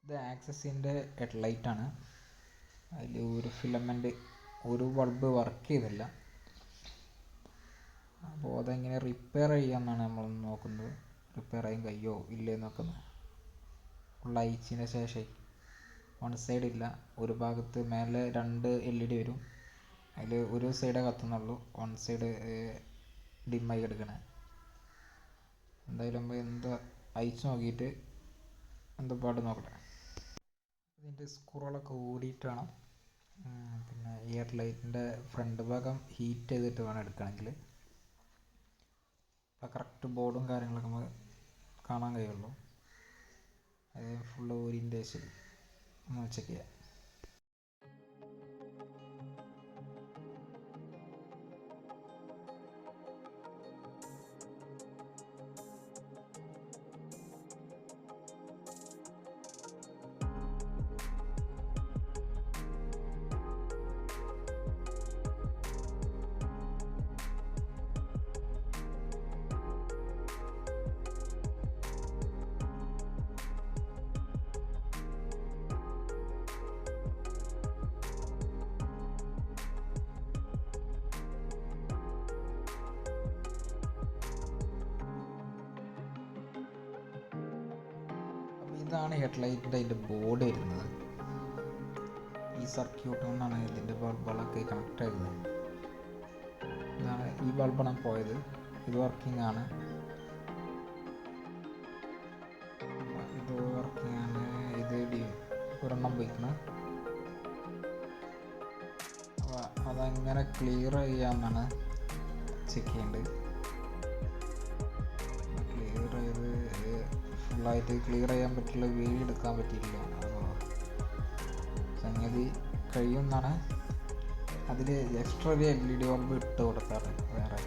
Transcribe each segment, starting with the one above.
ഇത് ആക്സസിൻ്റെ ഹെഡ്ലൈറ്റാണ്. അതിൽ ഒരു ഫിലമെൻ്റ് ഒരു ബൾബ് വർക്ക് ചെയ്തില്ല. അപ്പോൾ അതെങ്ങനെ റിപ്പയർ ചെയ്യാമെന്നാണ് നമ്മൾ നോക്കുന്നത്. റിപ്പയർ ചെയ്യാൻ കഴിയുമോ ഇല്ലേ നോക്കുന്നത്. ഫുൾ അയച്ചതിന് ശേഷം വൺ സൈഡ് ഇല്ല, ഒരു ഭാഗത്ത് മേലെ 2 LED വരും. അതിൽ ഒരു സൈഡേ കത്തുന്നുള്ളൂ, വൺ സൈഡ് ഡിമ്മായി എടുക്കണേ. എന്തായാലും നമ്മൾ എന്താ അയച്ചു നോക്കിയിട്ട് എന്താ പാട് നോക്കട്ടെ. ഇതിൻ്റെ സ്ക്രൂകളൊക്കെ ഊരിയിട്ട് വേണം. പിന്നെ ഈ ഹെഡ്ലൈറ്റിൻ്റെ ഫ്രണ്ട് ഭാഗം ഹീറ്റ് ചെയ്തിട്ട് വേണം എടുക്കണമെങ്കിൽ. അപ്പോൾ കറക്റ്റ് ബോർഡും കാര്യങ്ങളൊക്കെ നമുക്ക് കാണാൻ കഴിയുള്ളൂ. അത് ഫുള്ള് ഊരിൻ്റെ ശരി ഒന്ന് ചെക്ക് ചെയ്യാം. ഇതാണ് ഹെഡ്ലൈറ്റിൻ്റെ അതിൻ്റെ ബോർഡ് വരുന്നത്. ഈ സർക്യൂട്ട് കൊണ്ടാണ് ഇതിൻ്റെ ബൾബുകളൊക്കെ കണക്ട് ആയിരുന്നത്. ഇതാണ് ഈ ബൾബാണ് പോയത്. ഇത് വർക്കിംഗ് ആണ്. ഇത് വർക്കിംഗ് ആണ്. ഇത് ഒരെണ്ണം പോയിക്കണം. അപ്പോൾ അതെങ്ങനെ ക്ലിയർ ചെയ്യാമെന്നാണ് ചെക്ക് ചെയ്യേണ്ടത്. ക്ലിയർ ചെയ്ത് ഫുള്ളായിട്ട് ക്ലിയർ ചെയ്യാൻ പറ്റില്ല, വീഡിയോ എടുക്കാൻ പറ്റിയില്ല. അപ്പോൾ സംഗതി കഴിയുമെന്നാണ്. അതിൽ എക്സ്ട്രാ ഒരു LED ബൾബ് ഇട്ട് കൊടുത്താണ്. വേറെ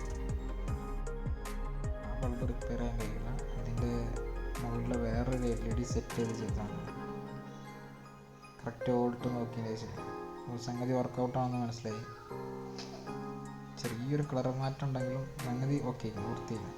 ആ ബൾബ് റിപ്പയർ ചെയ്യാൻ കഴിയില്ല. അതിൻ്റെ മുകളിൽ വേറൊരു LED സെറ്റ് ചെയ്താണ്. കറക്റ്റ് വോൾട്ട് നോക്കിയതിന് ശേഷം സംഗതി വർക്കൗട്ടാണെന്ന് മനസ്സിലായി. ചെറിയൊരു കളർ മാറ്റം ഉണ്ടെങ്കിലും സംഗതി ഓക്കെ, വൃത്തിയില്ല.